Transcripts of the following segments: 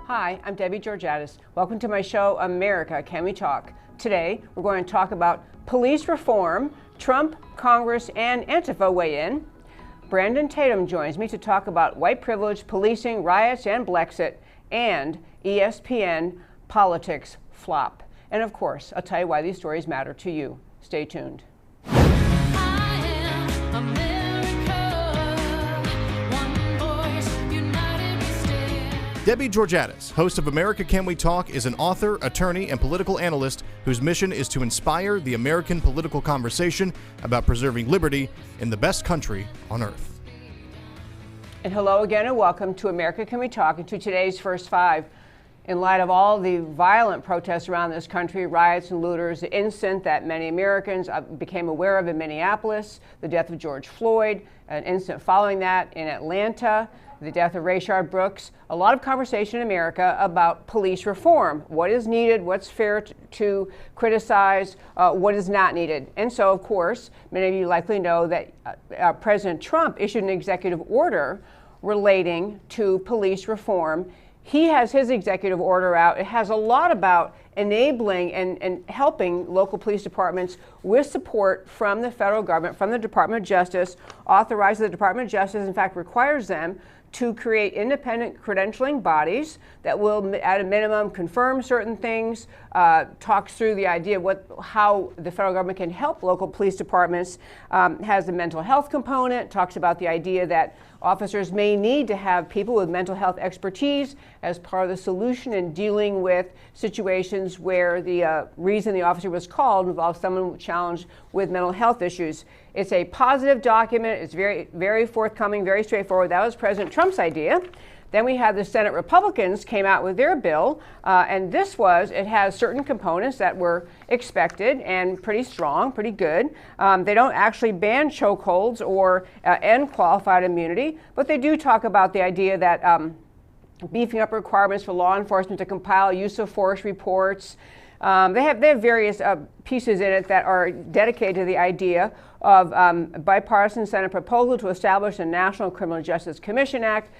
Hi, I'm Debbie Georgatos. Welcome to my show, America, Can We Talk? Today, we're going to talk about police reform, Trump, Congress, and Antifa weigh in. Brandon Tatum joins me to talk about white privilege, policing, riots, and Blexit, and ESPN politics flop. And of course, I'll tell you why these stories matter to you. Stay tuned. Debbie Georgatos, host of America Can We Talk, is an author, attorney, and political analyst whose mission is to inspire the American political conversation about preserving liberty in the best country on earth. And hello again and welcome to America Can We Talk and to today's First Five. In light of all the violent protests around this country, riots and looters, the incident that many Americans became aware of in Minneapolis, the death of George Floyd, an incident following that in Atlanta, the death of Rayshard Brooks, a lot of conversation in America about police reform. What is needed, what's fair to criticize, what is not needed. And so, of course, many of you likely know that President Trump issued an executive order relating to police reform. He has his executive order out. It has a lot about enabling and helping local police departments with support from the federal government, from the Department of Justice, authorizes the Department of Justice, in fact, requires them to create independent credentialing bodies that will, at a minimum, confirm certain things, talks through the idea of how the federal government can help local police departments, has a mental health component, talks about the idea that officers may need to have people with mental health expertise as part of the solution in dealing with situations where the reason the officer was called involves someone challenged with mental health issues. It's a positive document. It's very, very forthcoming, very straightforward. That was President Trump's idea. Then we had the Senate Republicans came out with their bill, and it has certain components that were expected and pretty strong, pretty good. They don't actually ban chokeholds or end qualified immunity, but they do talk about the idea that beefing up requirements for law enforcement to compile use of force reports. They have various pieces in it that are dedicated to the idea of bipartisan Senate proposal to establish a National Criminal Justice Commission Act.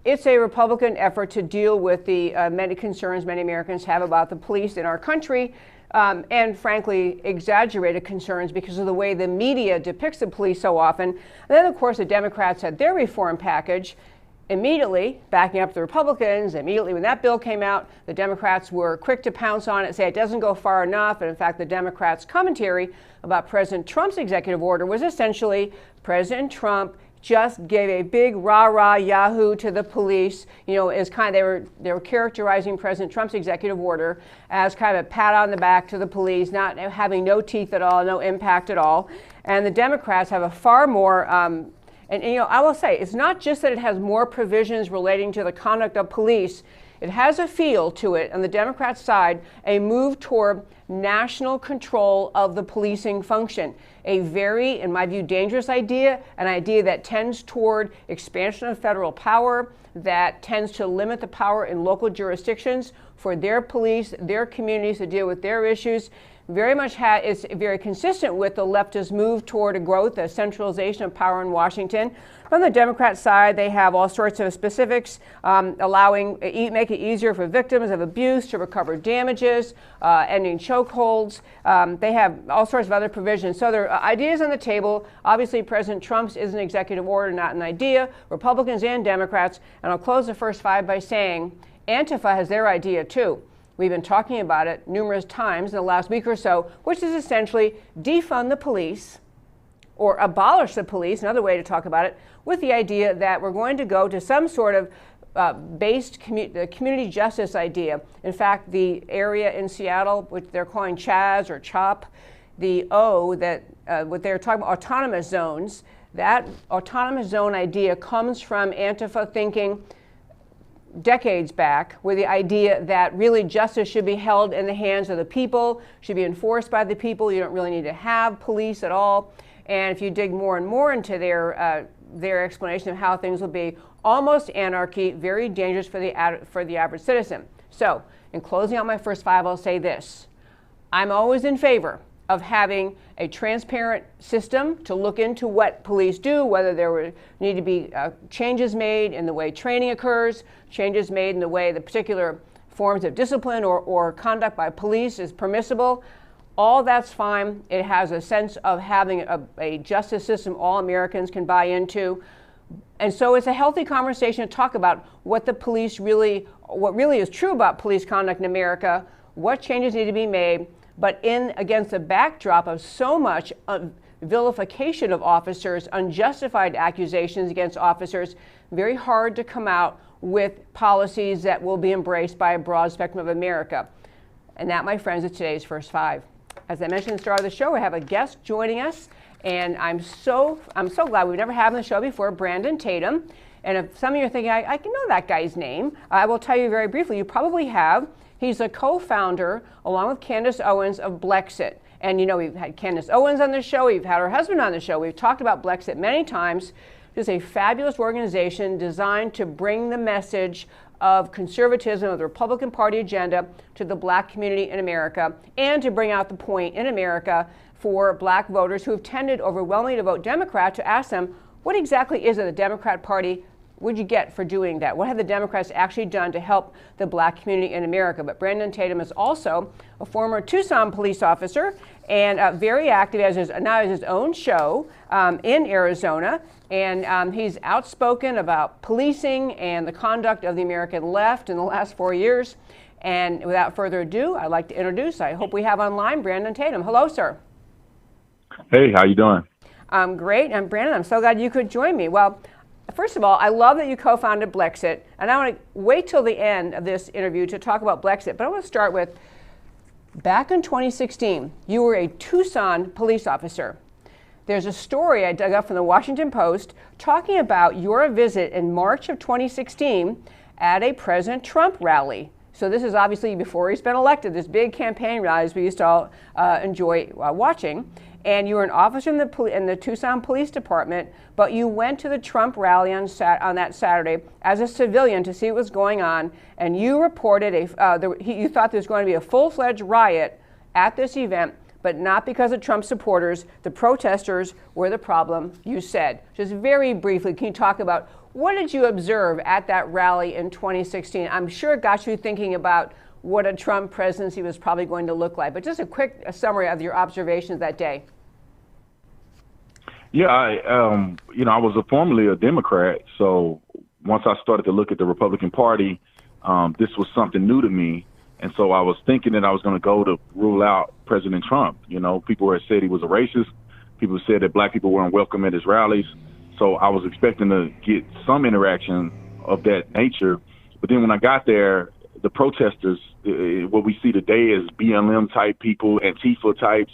It's a Republican effort to deal with the many concerns many Americans have about the police in our country, and frankly, exaggerated concerns because of the way the media depicts the police so often. And then, of course, the Democrats had their reform package. Immediately, backing up the Republicans, immediately when that bill came out, the Democrats were quick to pounce on it, say it doesn't go far enough. And in fact, the Democrats' commentary about President Trump's executive order was essentially President Trump just gave a big rah-rah yahoo to the police. You know, as kind of they were characterizing President Trump's executive order as kind of a pat on the back to the police, not having no teeth at all, no impact at all. And the Democrats have a far more And you know, I will say, it's not just that it has more provisions relating to the conduct of police. It has a feel to it, on the Democrat side, a move toward national control of the policing function. A very, in my view, dangerous idea, an idea that tends toward expansion of federal power, that tends to limit the power in local jurisdictions for their police, their communities to deal with their issues. Very much is very consistent with the leftist move toward a growth, a centralization of power in Washington. From the Democrat side, they have all sorts of specifics, make it easier for victims of abuse to recover damages, ending chokeholds. They have all sorts of other provisions. So there are ideas on the table. Obviously, President Trump's is an executive order, not an idea. Republicans and Democrats. And I'll close the first five by saying Antifa has their idea too. We've been talking about it numerous times in the last week or so, which is essentially defund the police or abolish the police, another way to talk about it, with the idea that we're going to go to some sort of community justice idea. In fact, the area in Seattle, which they're calling CHAZ or CHOP, the O, that what they're talking about, autonomous zones, that autonomous zone idea comes from Antifa thinking decades back, with the idea that really justice should be held in the hands of the people, should be enforced by the people. You don't really need to have police at all. And if you dig more and more into their explanation of how things will be, almost anarchy, very dangerous for the average citizen. So, in closing out my first five, I'll say this. I'm always in favor of having a transparent system to look into what police do, whether there need to be changes made in the way training occurs, changes made in the way the particular forms of discipline or conduct by police is permissible. All that's fine. It has a sense of having a justice system all Americans can buy into. And so it's a healthy conversation to talk about what what really is true about police conduct in America, what changes need to be made, but against the backdrop of so much vilification of officers, unjustified accusations against officers, very hard to come out with policies that will be embraced by a broad spectrum of America. And that, my friends, is today's First Five. As I mentioned at the start of the show, we have a guest joining us, and I'm so glad. We've never had him on the show before, Brandon Tatum. And if some of you are thinking, I can know that guy's name, I will tell you very briefly, you probably have. He's a co-founder, along with Candace Owens, of Blexit. And you know, we've had Candace Owens on the show, we've had her husband on the show, we've talked about Blexit many times. It's a fabulous organization designed to bring the message of conservatism, of the Republican Party agenda, to the black community in America, and to bring out the point in America for black voters who have tended overwhelmingly to vote Democrat, to ask them, what exactly is it the Democrat Party would you get for doing that? What have the Democrats actually done to help the black community in America? But Brandon Tatum is also a former Tucson police officer and very active now has his own show in Arizona. And he's outspoken about policing and the conduct of the American left in the last 4 years. And without further ado, I'd like to introduce, I hope we have online, Brandon Tatum. Hello, sir. Hey, how you doing? I'm great. And Brandon, I'm so glad you could join me. Well, first of all, I love that you co-founded Blexit, and I want to wait till the end of this interview to talk about Blexit. But I want to start with, back in 2016, you were a Tucson police officer. There's a story I dug up from the Washington Post talking about your visit in March of 2016 at a President Trump rally. So this is obviously before he's been elected, this big campaign rallies we used to all enjoy watching. And you were an officer in the Tucson Police Department, but you went to the Trump rally on that Saturday as a civilian to see what was going on, and you reported you thought there was going to be a full-fledged riot at this event, but not because of Trump supporters. The protesters were the problem, you said. Just very briefly, can you talk about what did you observe at that rally in 2016? I'm sure it got you thinking about what a Trump presidency was probably going to look like. But just a quick summary of your observations that day. Yeah, I was formerly a Democrat. So once I started to look at the Republican Party, this was something new to me. And so I was thinking that I was going to go to rule out President Trump. You know, people had said he was a racist. People said that black people weren't welcome at his rallies. So I was expecting to get some interaction of that nature. But then when I got there, the protesters, what we see today as BLM type people, Antifa types,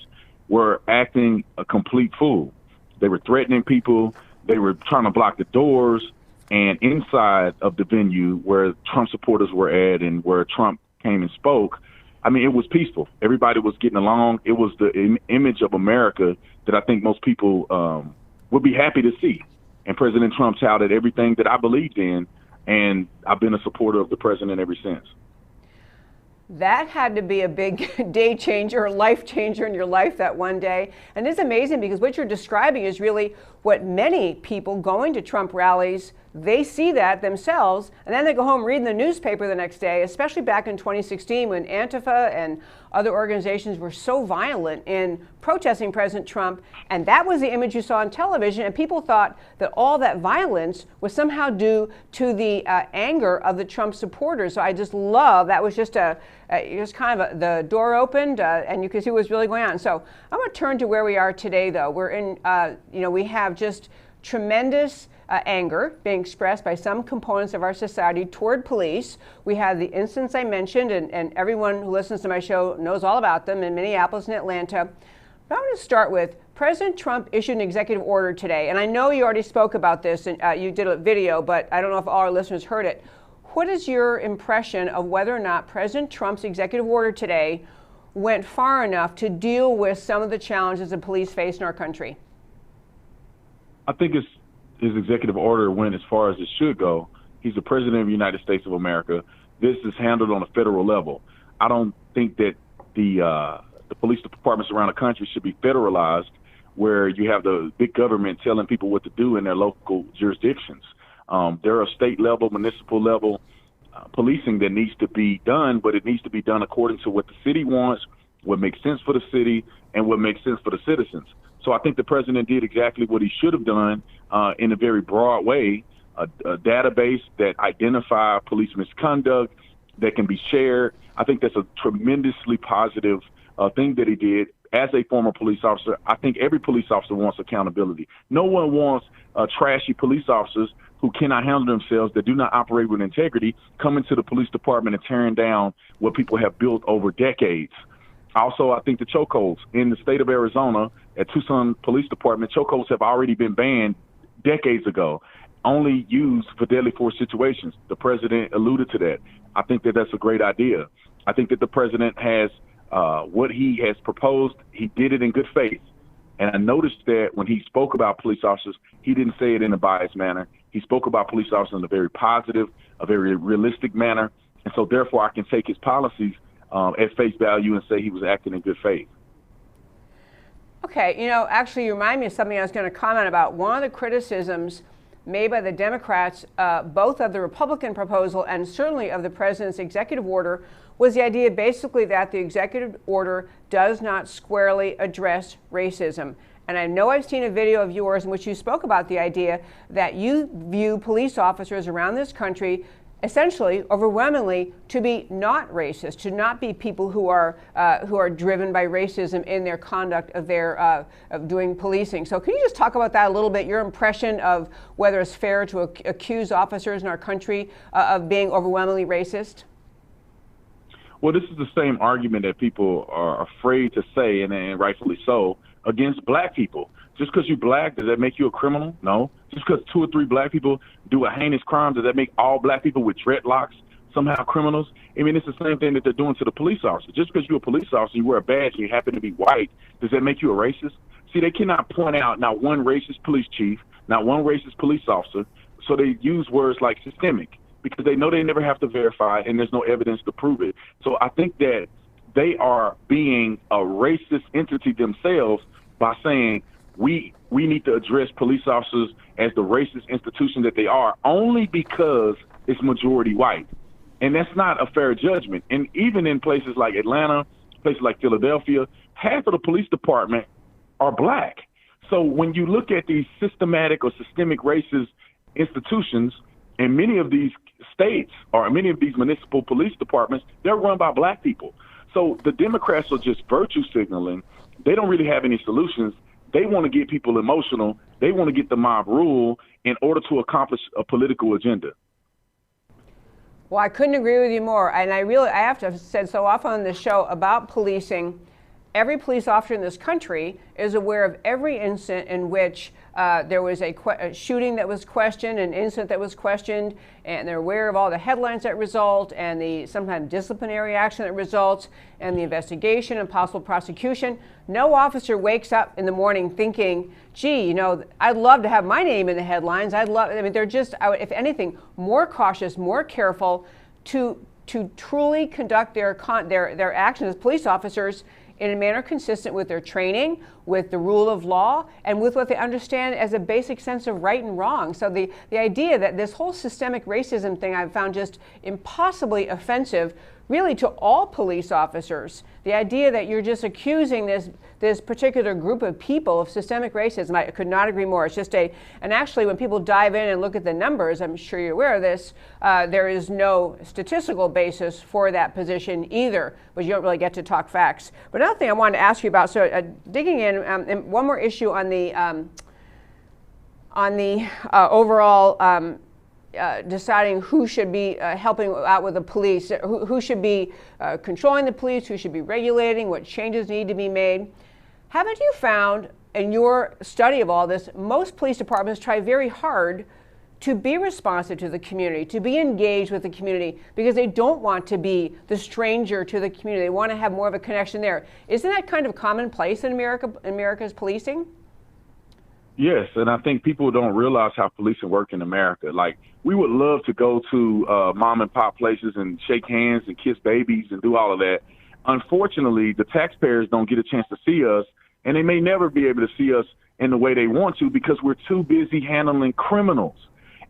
were acting a complete fool. They were threatening people. They were trying to block the doors. And inside of the venue where Trump supporters were at and where Trump came and spoke, I mean, it was peaceful. Everybody was getting along. It was the image of America that I think most people would be happy to see. And President Trump touted everything that I believed in. And I've been a supporter of the president ever since. That had to be a big day changer, life changer in your life that one day. And it's amazing because what you're describing is really what many people going to Trump rallies, they see that themselves, and then they go home reading the newspaper the next day, especially back in 2016 when Antifa and other organizations were so violent in protesting President Trump. And that was the image you saw on television. And people thought that all that violence was somehow due to the anger of the Trump supporters. So I just love that was just the door opened and you could see what was really going on. So I'm going to turn to where we are today, though. We're in, we have just tremendous anger being expressed by some components of our society toward police. We have the incidents I mentioned, and everyone who listens to my show knows all about them in Minneapolis and Atlanta. But I want to start with President Trump issued an executive order today, and I know you already spoke about this and you did a video, but I don't know if all our listeners heard it. What is your impression of whether or not President Trump's executive order today went far enough to deal with some of the challenges the police face in our country? I think his executive order went as far as it should go. He's the president of the United States of America. This is handled on a federal level. I don't think that the the police departments around the country should be federalized, where you have the big government telling people what to do in their local jurisdictions. There are state level, municipal level policing that needs to be done, but it needs to be done according to what the city wants, what makes sense for the city, and what makes sense for the citizens. So I think the president did exactly what he should have done in a very broad way, a database that identify police misconduct that can be shared. I think that's a tremendously positive thing that he did. As a former police officer, I think every police officer wants accountability. No one wants trashy police officers who cannot handle themselves, that do not operate with integrity, coming to the police department and tearing down what people have built over decades. Also, I think the chokeholds in the state of Arizona at Tucson Police Department, chokeholds have already been banned decades ago, only used for deadly force situations. The president alluded to that. I think that that's a great idea. I think that the president has what he has proposed, he did it in good faith. And I noticed that when he spoke about police officers, he didn't say it in a biased manner. He spoke about police officers in a very positive, a very realistic manner. And so therefore I can take his policies at face value and say he was acting in good faith. Okay, actually you remind me of something I was going to comment about. One of the criticisms made by the Democrats, both of the Republican proposal and certainly of the president's executive order, was the idea basically that the executive order does not squarely address racism. And I know I've seen a video of yours in which you spoke about the idea that you view police officers around this country essentially, overwhelmingly, to be not racist, to not be people who are driven by racism in their conduct of their of doing policing. So can you just talk about that a little bit? Your impression of whether it's fair to accuse officers in our country of being overwhelmingly racist? Well, this is the same argument that people are afraid to say, and rightfully so, against black people. Just because you're black, does that make you a criminal? No. Just because 2 or 3 black people do a heinous crime, does that make all black people with dreadlocks somehow criminals? I mean, it's the same thing that they're doing to the police officer. Just because you're a police officer, you wear a badge, and you happen to be white, does that make you a racist? See, they cannot point out not one racist police chief, not one racist police officer, so they use words like systemic because they know they never have to verify and there's no evidence to prove it. So I think that they are being a racist entity themselves by saying, we need to address police officers as the racist institution that they are, only because it's majority white. And that's not a fair judgment. And even in places like Atlanta, places like Philadelphia, half of the police department are black. So when you look at these systematic or systemic racist institutions, in many of these states or many of these municipal police departments, they're run by black people. So the Democrats are just virtue signaling. They don't really have any solutions. They want to get people emotional. They want to get the mob rule in order to accomplish a political agenda. Well, I couldn't agree with you more. And I have to have said so often on this show about policing. Every police officer in this country is aware of every incident in which there was a shooting that was questioned, an incident that was questioned, and they're aware of all the headlines that result and the sometimes disciplinary action that results and the investigation and possible prosecution. No officer wakes up in the morning thinking, gee, I'd love to have my name in the headlines. They're just, if anything, more cautious, more careful to truly conduct their actions as police officers in a manner consistent with their training, with the rule of law, and with what they understand as a basic sense of right and wrong. So the idea that this whole systemic racism thing I've found just impossibly offensive, really, to all police officers. The idea that you're just accusing this particular group of people of systemic racism, I could not agree more. It's just and actually when people dive in and look at the numbers, I'm sure you're aware of this, there is no statistical basis for that position either, but you don't really get to talk facts. But another thing I wanted to ask you about, so digging in, and one more issue on the overall deciding who should be helping out with the police, who should be controlling the police, who should be regulating, what changes need to be made. Haven't you found in your study of all this, most police departments try very hard to be responsive to the community, to be engaged with the community, because they don't want to be the stranger to the community. They want to have more of a connection there. Isn't that kind of commonplace in America's policing? Yes, and I think people don't realize how policing work in America. Like, we would love to go to mom and pop places and shake hands and kiss babies and do all of that. unfortunately, the taxpayers don't get a chance to see us, and they may never be able to see us in the way they want to because we're too busy handling criminals.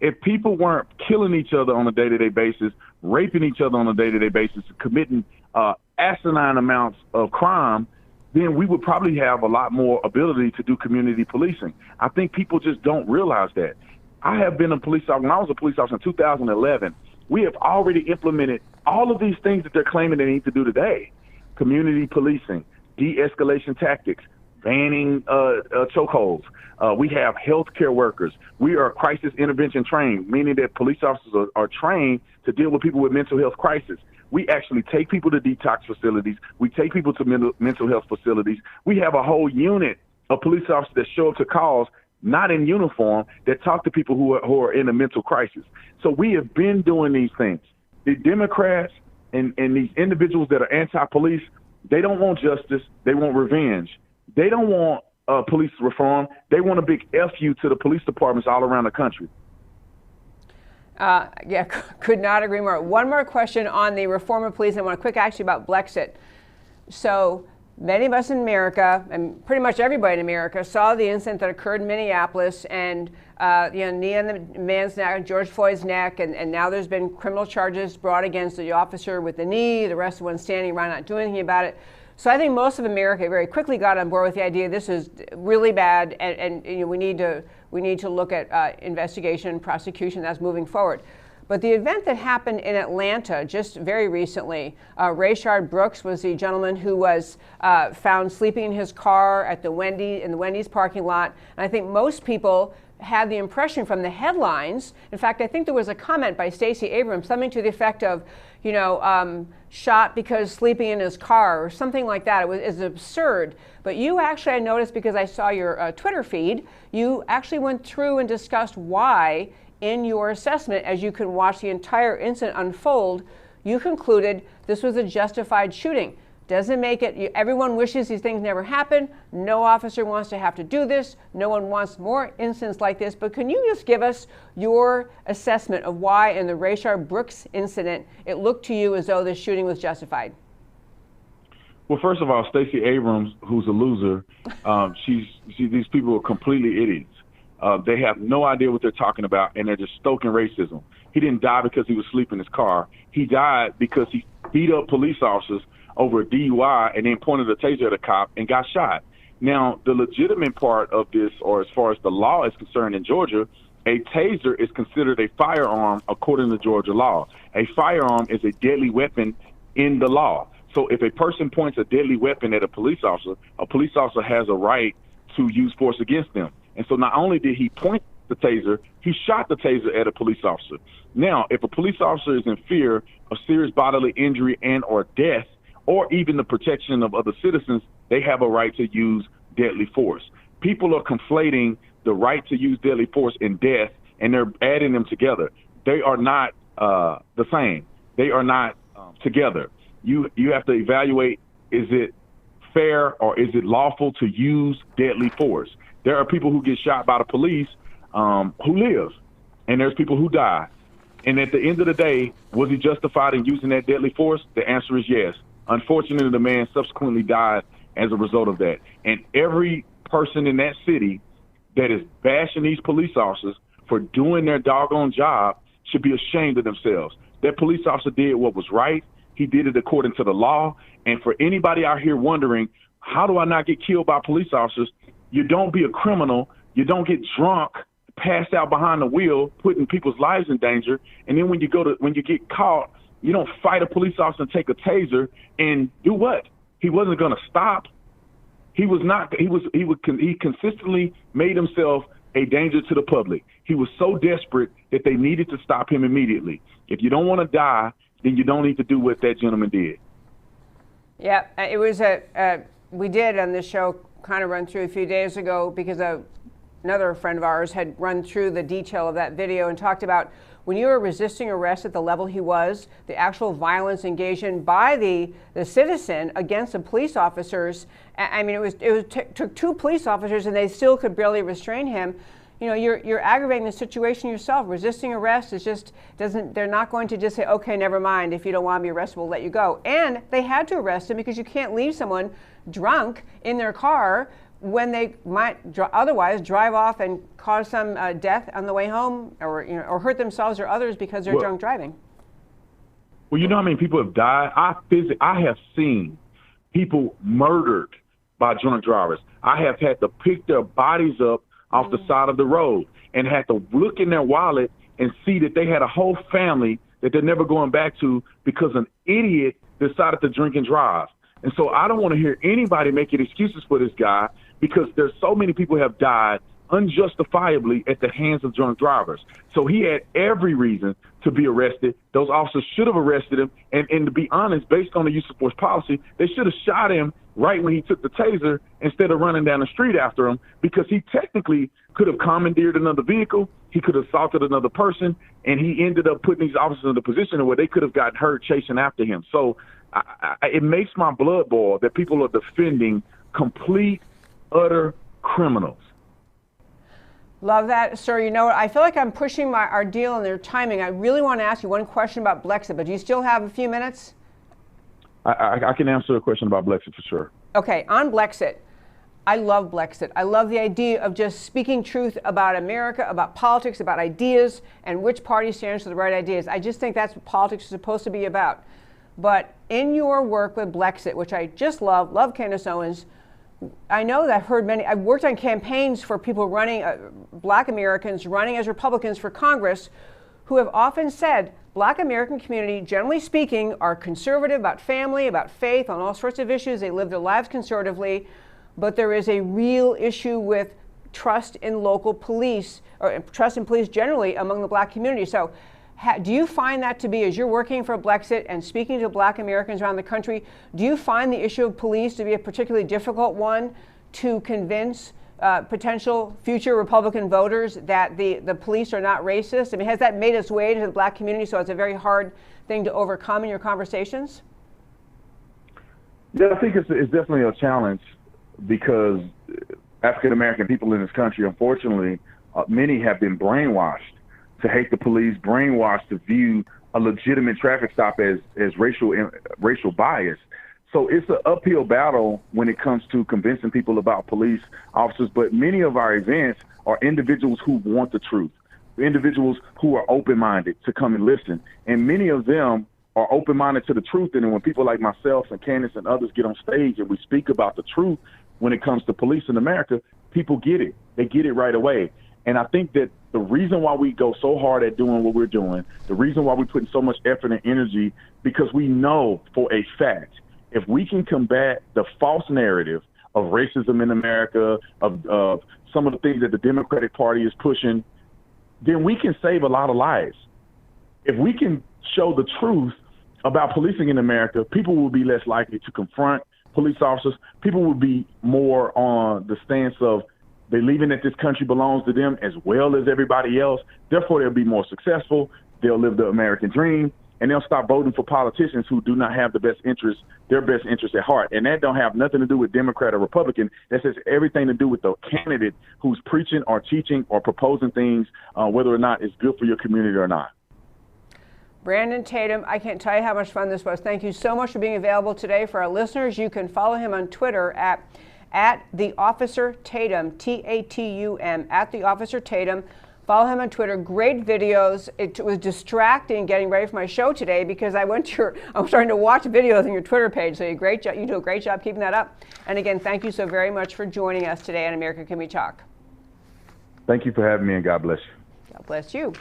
If people weren't killing each other on a day-to-day basis, raping each other on a day-to-day basis, committing asinine amounts of crime, then we would probably have a lot more ability to do community policing. I think people just don't realize that. I have been a police officer. When I was a police officer in 2011, we have already implemented all of these things that they're claiming they need to do today. Community policing, de-escalation tactics, banning chokeholds. We have healthcare workers. We are crisis intervention trained, meaning that police officers are trained to deal with people with mental health crisis. We actually take people to detox facilities. We take people to mental health facilities. We have a whole unit of police officers that show up to calls, not in uniform, that talk to people who are in a mental crisis. So we have been doing these things. The Democrats and these individuals that are anti-police, they don't want justice. They want revenge. They don't want police reform. They want a big F you to the police departments all around the country. Yeah, could not agree more. One more question on the reform of police. I want to quick ask you about Blexit. So many of us in America, and pretty much everybody in America, saw the incident that occurred in Minneapolis, and knee on the man's neck, George Floyd's neck, and now there's been criminal charges brought against the officer with the knee, the rest of one standing around not doing anything about it. So I think most of America very quickly got on board with the idea this is really bad, and we need to look at investigation, prosecution that's moving forward. But the event that happened in Atlanta just very recently, Rayshard Brooks was the gentleman who was found sleeping in his car at the Wendy's parking lot. And I think most people had the impression from the headlines. In fact, I think there was a comment by Stacey Abrams, something to the effect of, shot because sleeping in his car or something like that. It's absurd. But you actually, I noticed because I saw your Twitter feed, you actually went through and discussed why in your assessment, as you can watch the entire incident unfold, you concluded this was a justified shooting. Doesn't make it, everyone wishes these things never happen. No officer wants to have to do this. No one wants more incidents like this. But can you just give us your assessment of why in the Rayshard Brooks incident, it looked to you as though this shooting was justified? Well, first of all, Stacey Abrams, who's a loser, these people are completely idiots. They have no idea what they're talking about, and they're just stoking racism. He didn't die because he was sleeping in his car. He died because he beat up police officers over a DUI and then pointed a taser at a cop and got shot. Now, the legitimate part of this, or as far as the law is concerned in Georgia, a taser is considered a firearm according to Georgia law. A firearm is a deadly weapon in the law. So if a person points a deadly weapon at a police officer has a right to use force against them. And so not only did he point the taser, he shot the taser at a police officer. Now, if a police officer is in fear of serious bodily injury and or death, or even the protection of other citizens, they have a right to use deadly force. People are conflating the right to use deadly force and death, and they're adding them together. They are not the same. They are not together. You have to evaluate, is it fair or is it lawful to use deadly force? There are people who get shot by the police who live, and there's people who die. And at the end of the day, was he justified in using that deadly force? The answer is yes. Unfortunately, the man subsequently died as a result of that. And every person in that city that is bashing these police officers for doing their doggone job should be ashamed of themselves. That police officer did what was right. He did it according to the law. And for anybody out here wondering, how do I not get killed by police officers? You don't be a criminal. You don't get drunk, passed out behind the wheel, putting people's lives in danger. And then when you get caught, you don't fight a police officer and take a taser and do what? He wasn't going to stop. He consistently made himself a danger to the public. He was so desperate that they needed to stop him immediately. If you don't want to die, then you don't need to do what that gentleman did. Yeah, it was we did on this show kind of run through a few days ago because another friend of ours had run through the detail of that video and talked about when you were resisting arrest at the level he was, the actual violence engaged in by the citizen against the police officers. I mean, it took two police officers and they still could barely restrain him. you know, you're aggravating the situation yourself. Resisting arrest is just they're not going to just say, okay, never mind, if you don't want to be arrested, we'll let you go. And they had to arrest him because you can't leave someone drunk in their car when they might otherwise drive off and cause some death on the way home, or or hurt themselves or others because they're drunk driving. Well, you know how many people have died? I have seen people murdered by drunk drivers. I have had to pick their bodies up off the side of the road and had to look in their wallet and see that they had a whole family that they're never going back to because an idiot decided to drink and drive. And so I don't want to hear anybody making excuses for this guy, because there's so many people have died unjustifiably at the hands of drunk drivers. So he had every reason to be arrested. Those officers should have arrested him. And to be honest, based on the use of force policy, they should have shot him right when he took the taser instead of running down the street after him, because he technically could have commandeered another vehicle. He could have assaulted another person, and he ended up putting these officers in a position where they could have gotten hurt chasing after him. So it makes my blood boil that people are defending complete, utter criminals. Love that, sir. You know what? I feel like I'm pushing our deal on their timing. I really want to ask you one question about Blexit, but do you still have a few minutes? I can answer a question about Blexit for sure. Okay, on Blexit, I love Blexit. I love the idea of just speaking truth about America, about politics, about ideas, and which party stands for the right ideas. I just think that's what politics is supposed to be about. But in your work with Blexit, which I just love Candace Owens, I know that I've worked on campaigns for people running, Black Americans running as Republicans for Congress, who have often said Black American community, generally speaking, are conservative about family, about faith, on all sorts of issues. They live their lives conservatively, but there is a real issue with trust in local police, or trust in police generally among the Black community. So do you find that to be, as you're working for Blexit and speaking to Black Americans around the country, do you find the issue of police to be a particularly difficult one to convince potential future Republican voters that the police are not racist? I mean, has that made its way to the Black community, so it's a very hard thing to overcome in your conversations? Yeah, I think it's definitely a challenge, because African American people in this country, unfortunately, many have been brainwashed to hate the police, brainwashed to view a legitimate traffic stop as racial bias. So it's an uphill battle when it comes to convincing people about police officers. But many of our events are individuals who want the truth, individuals who are open-minded to come and listen. And many of them are open-minded to the truth. And then when people like myself and Candace and others get on stage and we speak about the truth when it comes to police in America, people get it. They get it right away. And I think that the reason why we go so hard at doing what we're doing, the reason why we put so much effort and energy, because we know for a fact, if we can combat the false narrative of racism in America, of some of the things that the Democratic Party is pushing, then we can save a lot of lives. If we can show the truth about policing in America, people will be less likely to confront police officers. People will be more on the stance of believing that this country belongs to them as well as everybody else. Therefore, they'll be more successful. They'll live the American dream, and they'll stop voting for politicians who do not have their best interests at heart. And that don't have nothing to do with Democrat or Republican. That has everything to do with the candidate who's preaching or teaching or proposing things, whether or not it's good for your community or not. Brandon Tatum, I can't tell you how much fun this was. Thank you so much for being available today. For our listeners, you can follow him on Twitter at the Officer Tatum, Tatum, at the Officer Tatum. Follow him on Twitter. Great videos. It was distracting getting ready for my show today because I was starting to watch videos on your Twitter page. So you do a great job keeping that up. And again, thank you so very much for joining us today on America Can We Talk. Thank you for having me, and God bless you. God bless you.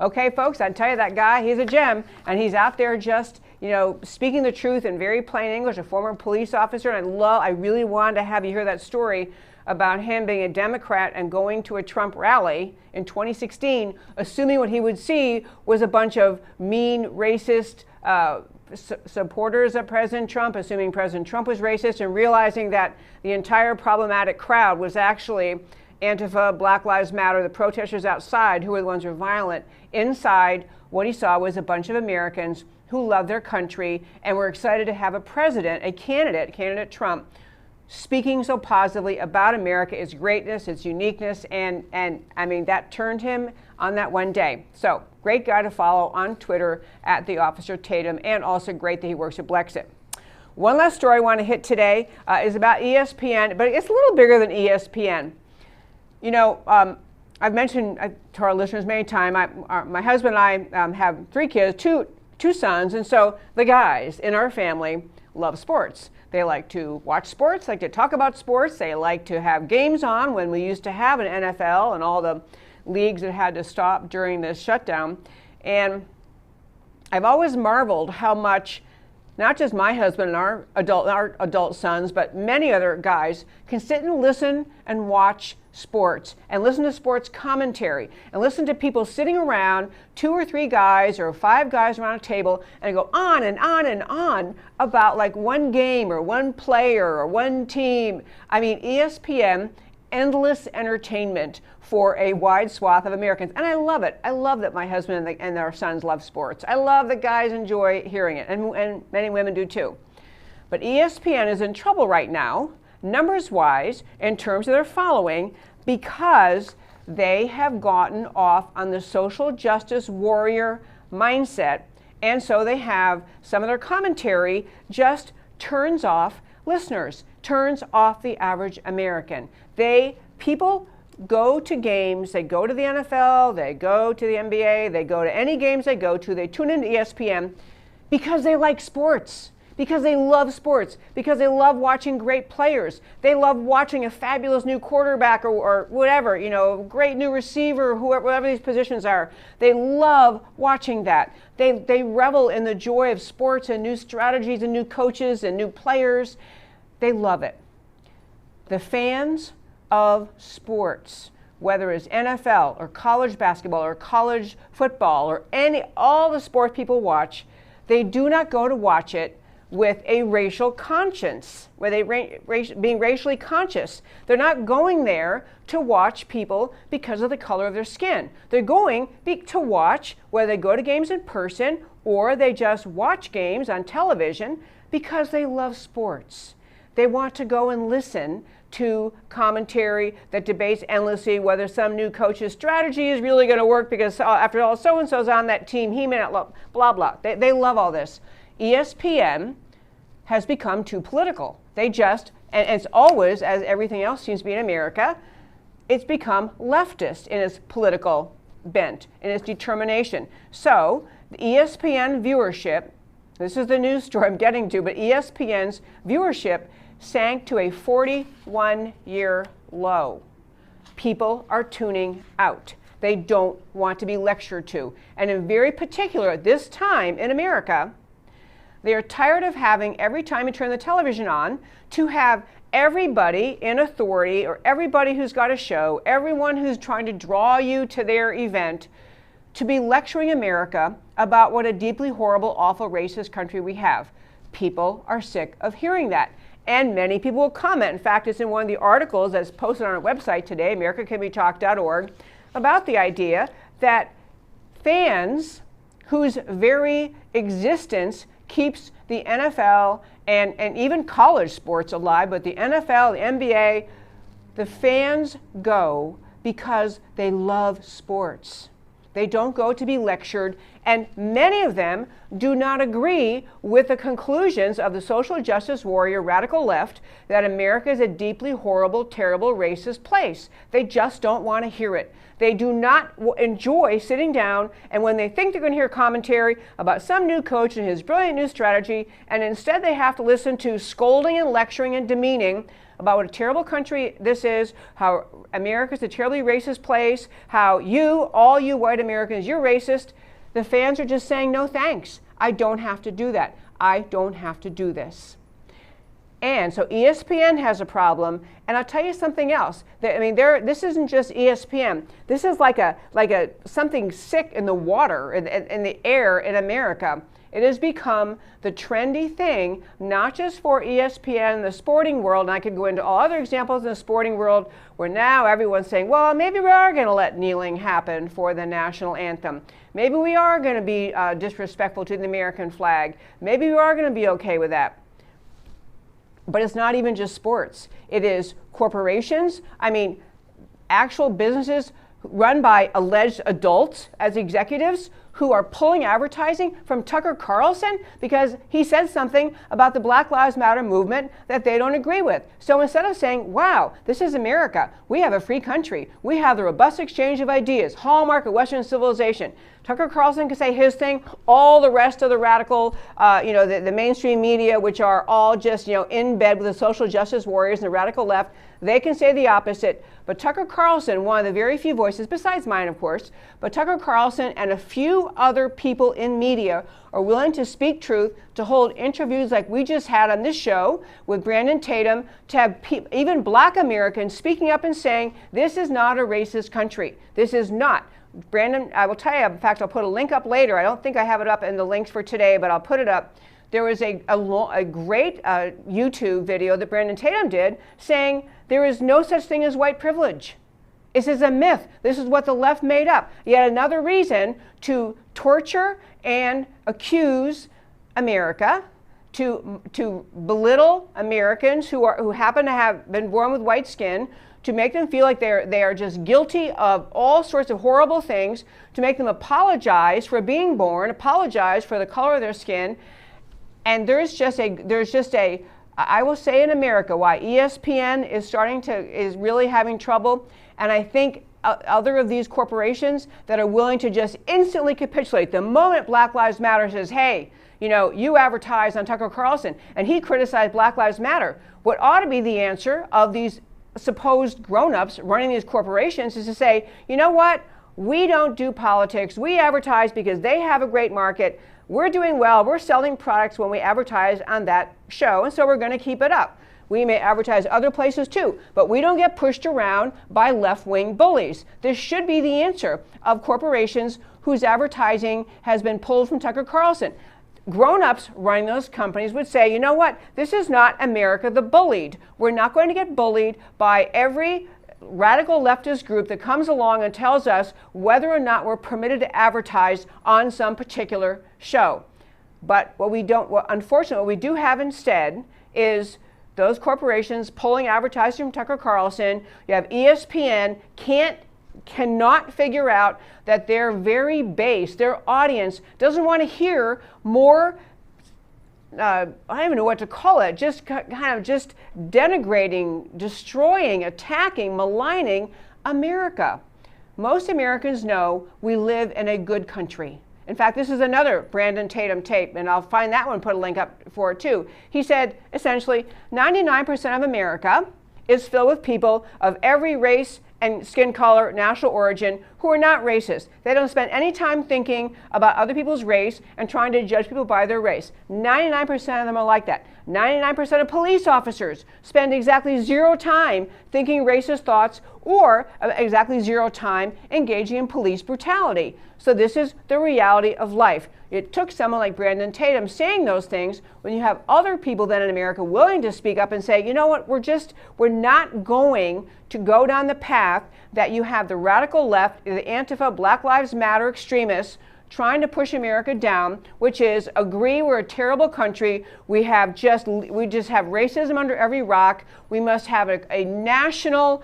Okay, folks, I tell you, that guy, he's a gem, and he's out there just, speaking the truth in very plain English, a former police officer. And I really wanted to have you hear that story about him being a Democrat and going to a Trump rally in 2016, assuming what he would see was a bunch of mean, racist supporters of President Trump, assuming President Trump was racist, and realizing that the entire problematic crowd was actually Antifa, Black Lives Matter, the protesters outside, who were the ones who were violent. Inside, what he saw was a bunch of Americans who love their country and were excited to have a president, a candidate Trump, speaking so positively about America, its greatness, its uniqueness, and I mean, that turned him on that one day. So great guy to follow on Twitter at the Officer Tatum, and also great that he works at Blexit. One last story I want to hit today is about ESPN, but it's a little bigger than ESPN. You know, I've mentioned to our listeners many times, my husband and I have 3 kids, two sons, and so the guys in our family love sports. They like to watch sports, like to talk about sports. They like to have games on when we used to have an NFL and all the leagues that had to stop during this shutdown. And I've always marveled how much not just my husband and our adult sons, but many other guys can sit and listen and watch sports and listen to sports commentary and listen to people sitting around, 2 or 3 guys or 5 guys around a table, and go on and on and on about like one game or one player or one team. I mean, ESPN, endless entertainment for a wide swath of Americans. And I love it. I love that my husband and our sons love sports. I love that guys enjoy hearing it, and many women do too. But ESPN is in trouble right now, numbers-wise, in terms of their following, because they have gotten off on the social justice warrior mindset. And so they have some of their commentary just turns off listeners, turns off the average American. People go to games, they go to the NFL, they go to the NBA, they go to any games they go to, they tune into ESPN because they like sports, because they love sports, because they love watching great players. They love watching a fabulous new quarterback or whatever, you know, great new receiver, whatever these positions are. They love watching that. They revel in the joy of sports and new strategies and new coaches and new players. They love it. The fans of sports, whether it's NFL or college basketball or college football or all the sports people watch, they do not go to watch it with a racial conscience, where they being racially conscious. They're not going there to watch people because of the color of their skin. They're going to watch, whether they go to games in person or they just watch games on television, because they love sports. They want to go and listen to commentary that debates endlessly whether some new coach's strategy is really going to work, because after all, so-and-so's on that team, he may not love, blah, blah. They love all this. ESPN has become too political. And it's always, as everything else seems to be in America, it's become leftist in its political bent, in its determination. So the ESPN viewership, this is the news story I'm getting to, but ESPN's viewership sank to a 41-year low. People are tuning out. They don't want to be lectured to. And in very particular, at this time in America, they are tired of having, every time you turn the television on, to have everybody in authority or everybody who's got a show, everyone who's trying to draw you to their event, to be lecturing America about what a deeply horrible, awful, racist country we have. People are sick of hearing that. And many people will comment. In fact, it's in one of the articles that's posted on our website today, americacanwetalk.org, about the idea that fans whose very existence keeps the NFL and even college sports alive, but the NFL, the NBA, the fans go because they love sports. They don't go to be lectured, and many of them do not agree with the conclusions of the social justice warrior radical left that America is a deeply horrible, terrible, racist place. They just don't want to hear it. They do not enjoy sitting down, and when they think they're going to hear commentary about some new coach and his brilliant new strategy, and instead they have to listen to scolding and lecturing and demeaning about what a terrible country this is, how America's a terribly racist place, how all you white Americans, you're racist. The fans are just saying, no thanks. I don't have to do that. I don't have to do this. And so ESPN has a problem, and I'll tell you something else. This isn't just ESPN. This is like something sick in the water, in the air in America. It has become the trendy thing, not just for ESPN in the sporting world, and I could go into all other examples in the sporting world, where now everyone's saying, well, maybe we are going to let kneeling happen for the national anthem. Maybe we are going to be disrespectful to the American flag. Maybe we are going to be okay with that. But it's not even just sports. It is corporations. I mean, actual businesses run by alleged adults as executives who are pulling advertising from Tucker Carlson because he said something about the Black Lives Matter movement that they don't agree with. So instead of saying, wow, this is America, we have a free country, we have the robust exchange of ideas, hallmark of Western civilization, Tucker Carlson can say his thing, all the rest of the radical, the mainstream media, which are all just, in bed with the social justice warriors and the radical left, they can say the opposite. But Tucker Carlson, one of the very few voices, besides mine, of course, but Tucker Carlson and a few other people in media are willing to speak truth, to hold interviews like we just had on this show with Brandon Tatum, to have even Black Americans speaking up and saying, this is not a racist country. This is not. Brandon, I will tell you, in fact, I'll put a link up later. I don't think I have it up in the links for today, but I'll put it up. There was a great YouTube video that Brandon Tatum did saying there is no such thing as white privilege. This is a myth. This is what the left made up. Yet another reason to torture and accuse America, to belittle Americans who happen to have been born with white skin, to make them feel like they are just guilty of all sorts of horrible things, to make them apologize for being born, apologize for the color of their skin. And there's just a, I will say in America, why ESPN is really having trouble. And I think other of these corporations that are willing to just instantly capitulate. The moment Black Lives Matter says, hey, you advertise on Tucker Carlson and he criticized Black Lives Matter. What ought to be the answer of these supposed grown-ups running these corporations is to say, you know what? We don't do politics. We advertise because they have a great market. We're doing well. We're selling products when we advertise on that show, and so we're going to keep it up. We may advertise other places too, but we don't get pushed around by left-wing bullies. This should be the answer of corporations whose advertising has been pulled from Tucker Carlson. Grown-ups running those companies would say, you know what, this is not America the bullied. We're not going to get bullied by every radical leftist group that comes along and tells us whether or not we're permitted to advertise on some particular show. But unfortunately, what we do have instead is those corporations pulling advertising from Tucker Carlson. You have ESPN cannot figure out that their very base, their audience, doesn't want to hear more, I don't even know what to call it, just denigrating, destroying, attacking, maligning America. Most Americans know we live in a good country. In fact, this is another Brandon Tatum tape, and I'll find that one, put a link up for it too. He said, essentially, 99% of America is filled with people of every race and skin color, national origin, who are not racist. They don't spend any time thinking about other people's race and trying to judge people by their race. 99% of them are like that. 99% of police officers spend exactly 0 time thinking racist thoughts or exactly 0 time engaging in police brutality. So this is the reality of life. It took someone like Brandon Tatum saying those things when you have other people then in America willing to speak up and say, you know what, we're not going to go down the path that you have the radical left, the Antifa, Black Lives Matter extremists trying to push America down, which is agree we're a terrible country. We just have racism under every rock. We must have a national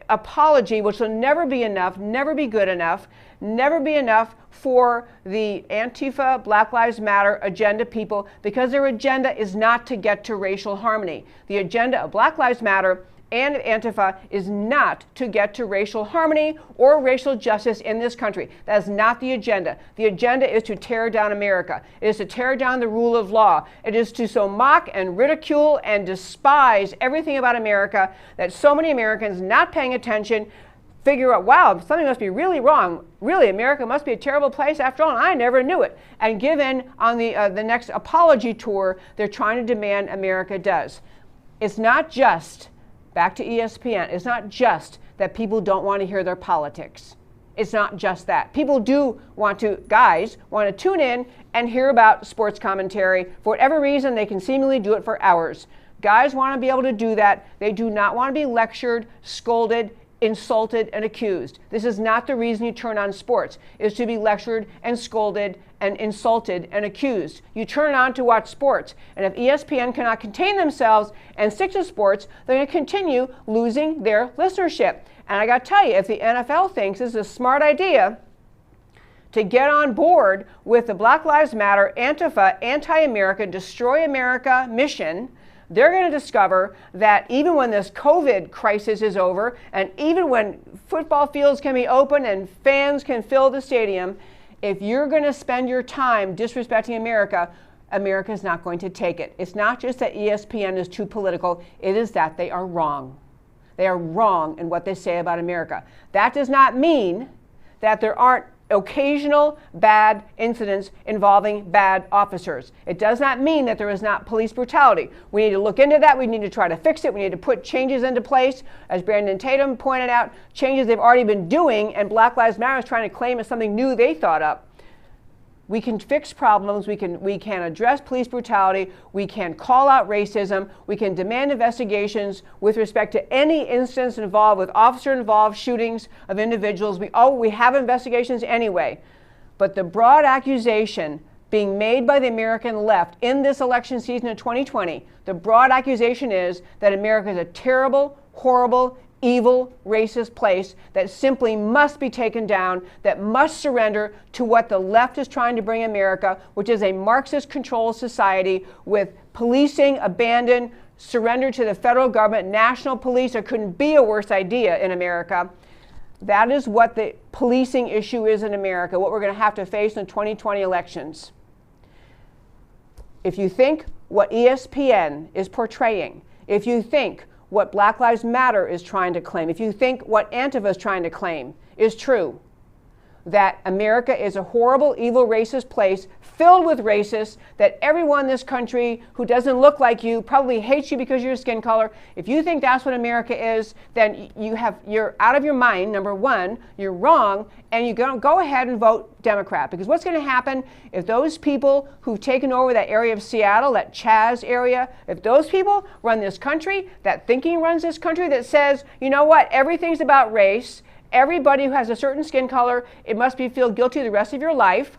apology, which will never be enough, never be good enough, never be enough for the Antifa, Black Lives Matter agenda people, because their agenda is not to get to racial harmony. The agenda of Black Lives Matter and Antifa is not to get to racial harmony or racial justice in this country. That is not the agenda. The agenda is to tear down America. It is to tear down the rule of law. It is to so mock and ridicule and despise everything about America that so many Americans not paying attention figure out, wow, something must be really wrong. Really, America must be a terrible place after all, and I never knew it. And give in on the next apology tour they're trying to demand America does. It's not just, back to ESPN, it's not just that people don't want to hear their politics. It's not just that. People do guys want to tune in and hear about sports commentary. For whatever reason, they can seemingly do it for hours. Guys want to be able to do that. They do not want to be lectured, scolded, insulted and accused. This is not the reason you turn on sports, is to be lectured and scolded and insulted and accused. You turn it on to watch sports. And if ESPN cannot contain themselves and stick to sports, they're going to continue losing their listenership. And I got to tell you, if the NFL thinks this is a smart idea to get on board with the Black Lives Matter, Antifa, anti-America, destroy America mission, they're going to discover that even when this COVID crisis is over, and even when football fields can be open and fans can fill the stadium, if you're going to spend your time disrespecting America, America is not going to take it. It's not just that ESPN is too political, it is that they are wrong. They are wrong in what they say about America. That does not mean that there aren't occasional bad incidents involving bad officers. It does not mean that there is not police brutality. We need to look into that. We need to try to fix it. We need to put changes into place. As Brandon Tatum pointed out, changes they've already been doing, and Black Lives Matter is trying to claim as something new they thought up. We can fix problems, we can address police brutality, we can call out racism, we can demand investigations with respect to any instance involved with officer-involved shootings of individuals. We have investigations anyway. But the broad accusation being made by the American left in this election season of 2020, the broad accusation is that America is a terrible, horrible, evil, racist place that simply must be taken down, that must surrender to what the left is trying to bring America, which is a Marxist-controlled society with policing abandoned, surrender to the federal government, national police. There couldn't be a worse idea in America. That is what the policing issue is in America, what we're going to have to face in the 2020 elections. If you think what ESPN is portraying, if you think what Black Lives Matter is trying to claim, if you think what Antifa is trying to claim is true, that America is a horrible, evil, racist place filled with racists, that everyone in this country who doesn't look like you probably hates you because of your skin color. If you think that's what America is, then you're out of your mind, number one, you're wrong, and you go ahead and vote Democrat. Because what's going to happen if those people who've taken over that area of Seattle, that Chaz area, if those people run this country, that thinking runs this country that says, you know what, everything's about race, everybody who has a certain skin color, it must be feel guilty the rest of your life.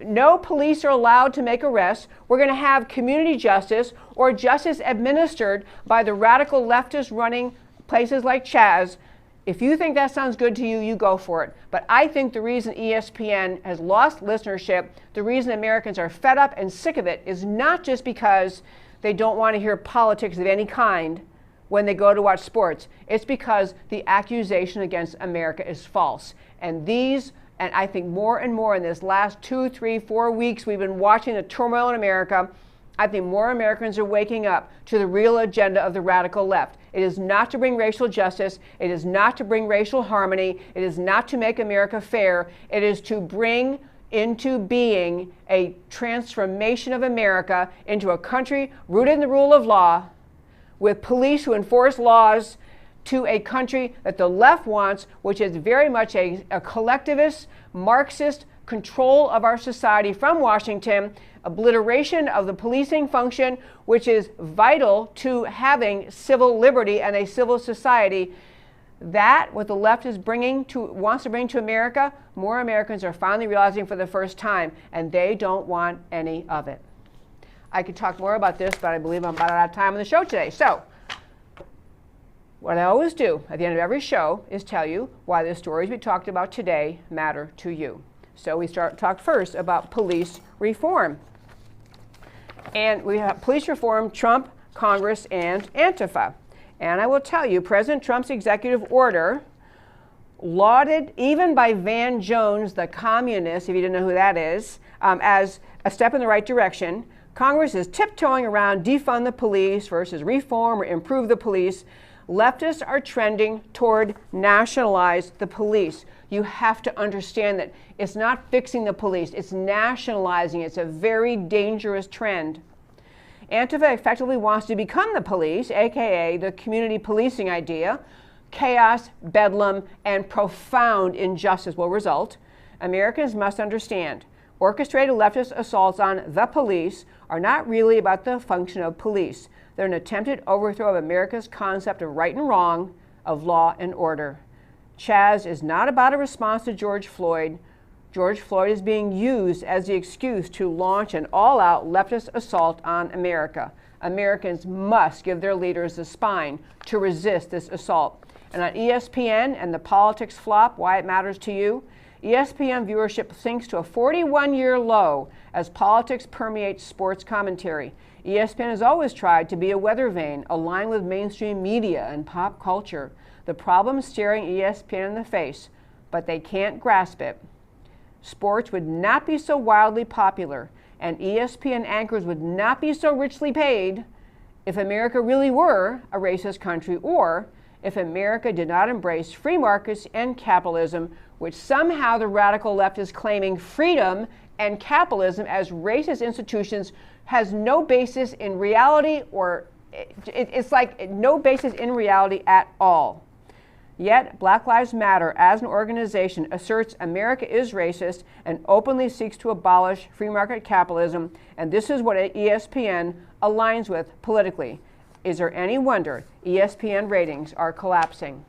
No police are allowed to make arrests. We're going to have community justice or justice administered by the radical leftists running places like Chaz. If you think that sounds good to you, you go for it. But I think the reason ESPN has lost listenership, the reason Americans are fed up and sick of it, is not just because they don't want to hear politics of any kind when they go to watch sports. It's because the accusation against America is false. And I think more and more in this last 2, 3, 4 weeks, we've been watching the turmoil in America. I think more Americans are waking up to the real agenda of the radical left. It is not to bring racial justice. It is not to bring racial harmony. It is not to make America fair. It is to bring into being a transformation of America into a country rooted in the rule of law, with police who enforce laws, to a country that the left wants, which is very much a collectivist, Marxist control of our society from Washington, obliteration of the policing function, which is vital to having civil liberty and a civil society. That, what the left is wants to bring to America, more Americans are finally realizing for the first time, and they don't want any of it. I could talk more about this, but I believe I'm about out of time on the show today. So, what I always do at the end of every show is tell you why the stories we talked about today matter to you. So we talk first about police reform. And we have police reform, Trump, Congress, and Antifa. And I will tell you, President Trump's executive order, lauded even by Van Jones, the communist, if you didn't know who that is, as a step in the right direction. Congress is tiptoeing around defund the police versus reform or improve the police. Leftists are trending toward nationalize the police. You have to understand that it's not fixing the police, it's nationalizing. It's a very dangerous trend. Antifa effectively wants to become the police, aka the community policing idea. Chaos, bedlam, and profound injustice will result. Americans must understand, orchestrated leftist assaults on the police are not really about the function of police. They're an attempted overthrow of America's concept of right and wrong, of law and order. Chaz is not about a response to George Floyd. George Floyd is being used as the excuse to launch an all-out leftist assault on America. Americans must give their leaders the spine to resist this assault. And on ESPN and the politics flop, why it matters to you, ESPN viewership sinks to a 41-year low as politics permeates sports commentary. ESPN has always tried to be a weather vane, aligned with mainstream media and pop culture. The problem is staring ESPN in the face, but they can't grasp it. Sports would not be so wildly popular, and ESPN anchors would not be so richly paid if America really were a racist country, or if America did not embrace free markets and capitalism, which somehow the radical left is claiming freedom and capitalism as racist institutions has no basis in reality, or it's like no basis in reality at all. Yet, Black Lives Matter as an organization asserts America is racist and openly seeks to abolish free market capitalism, and this is what ESPN aligns with politically. Is there any wonder ESPN ratings are collapsing?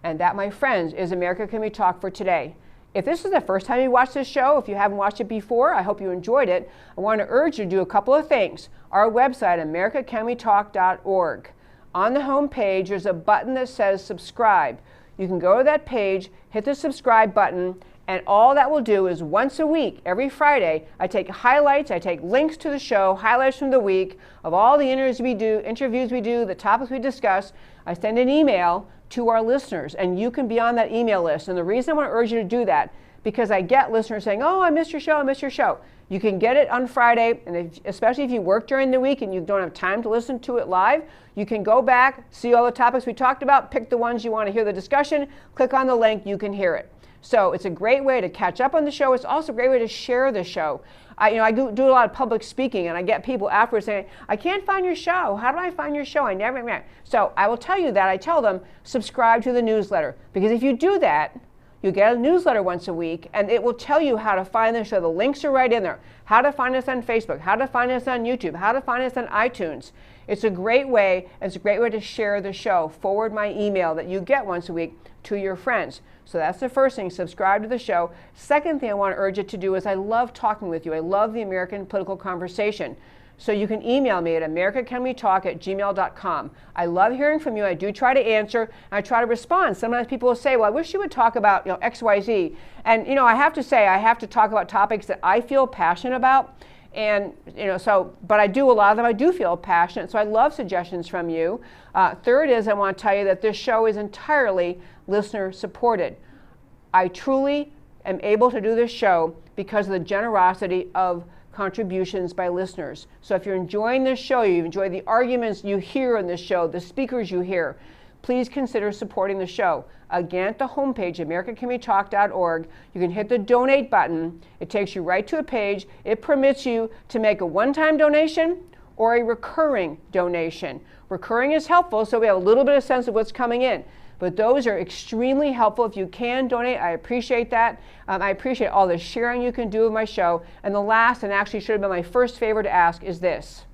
And that, my friends, is America Can We Talk for today. If this is the first time you watched this show, if you haven't watched it before, I hope you enjoyed it. I want to urge you to do a couple of things. Our website, americacanwetalk.org. On the home page, there's a button that says subscribe. You can go to that page, hit the subscribe button, and all that will do is once a week, every Friday, I take highlights, I take links to the show, highlights from the week of all the interviews we do, the topics we discuss. I send an email to our listeners, and you can be on that email list. And the reason I want to urge you to do that, because I get listeners saying, oh, I missed your show, I missed your show. You can get it on Friday, and especially if you work during the week and you don't have time to listen to it live, you can go back, see all the topics we talked about, pick the ones you want to hear the discussion, click on the link, you can hear it. So it's a great way to catch up on the show. It's also a great way to share the show. I do a lot of public speaking, and I get people afterwards saying, I can't find your show. How do I find your show? I never. So I will tell you that. I tell them, subscribe to the newsletter. Because if you do that, you get a newsletter once a week, and it will tell you how to find the show. The links are right in there. How to find us on Facebook, how to find us on YouTube, how to find us on iTunes. It's a great way, and it's a great way to share the show. Forward my email that you get once a week to your friends. So that's the first thing, subscribe to the show. Second thing I want to urge you to do is I love talking with you. I love the American political conversation. So you can email me at americacanwetalk@gmail.com. I love hearing from you. I do try to answer, and I try to respond. Sometimes people will say, well, I wish you would talk about XYZ. And I have to say, I have to talk about topics that I feel passionate about. And, but I do a lot of them, I do feel passionate, so I love suggestions from you. Third is I want to tell you that this show is entirely listener supported. I truly am able to do this show because of the generosity of contributions by listeners. So if you're enjoying this show, you enjoy the arguments you hear in this show, the speakers you hear, please consider supporting the show. Again, at the homepage, americacanwetalk.org, you can hit the donate button. It takes you right to a page. It permits you to make a one-time donation or a recurring donation. Recurring is helpful, so we have a little bit of sense of what's coming in. But those are extremely helpful. If you can donate, I appreciate that. I appreciate all the sharing you can do with my show. And the last, and actually should have been my first favor to ask, is this.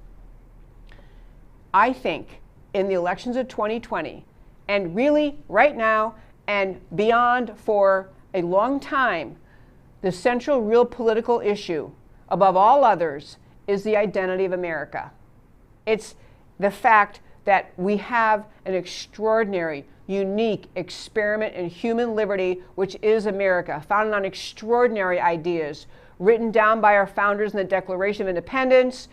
I think in the elections of 2020, and really right now and beyond for a long time, the central real political issue, above all others, is the identity of America. It's the fact that we have an extraordinary, unique experiment in human liberty, which is America, founded on extraordinary ideas, written down by our founders in the Declaration of Independence,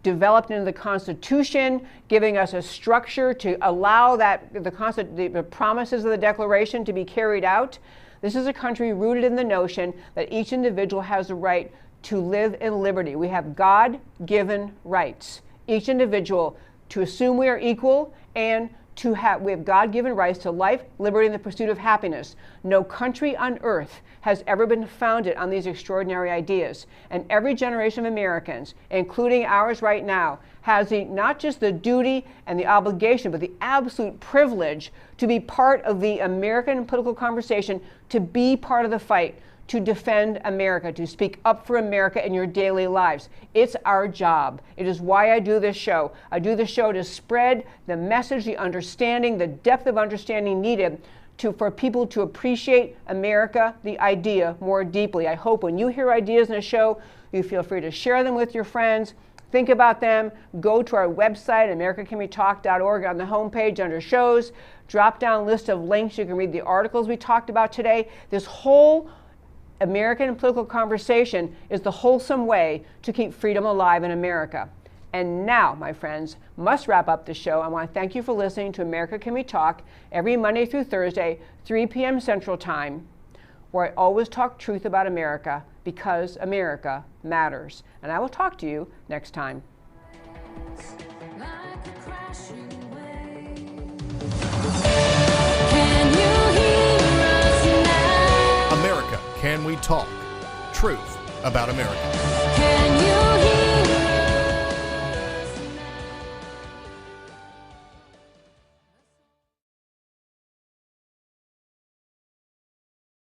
developed into the Constitution, giving us a structure to allow that the promises of the Declaration to be carried out. This is a country rooted in the notion that each individual has the right to live in liberty. We have God-given rights. Each individual to assume we are equal, and we have God-given rights to life, liberty, and the pursuit of happiness. No country on earth has ever been founded on these extraordinary ideas. And every generation of Americans, including ours right now, has not just the duty and the obligation, but the absolute privilege to be part of the American political conversation, to be part of the fight, to defend America, to speak up for America in your daily lives. It's our job. It is why I do this show. I do this show to spread the message, the understanding, the depth of understanding needed for people to appreciate America, the idea, more deeply. I hope when you hear ideas in a show, you feel free to share them with your friends. Think about them. Go to our website, americacanwetalk.org. On the homepage under shows, drop down list of links. You can read the articles we talked about today. This whole American political conversation is the wholesome way to keep freedom alive in America. And now, my friends, must wrap up the show. I want to thank you for listening to America Can We Talk every Monday through Thursday, 3 p.m. Central Time, where I always talk truth about America because America matters. And I will talk to you next time. America Can We Talk? Truth about America.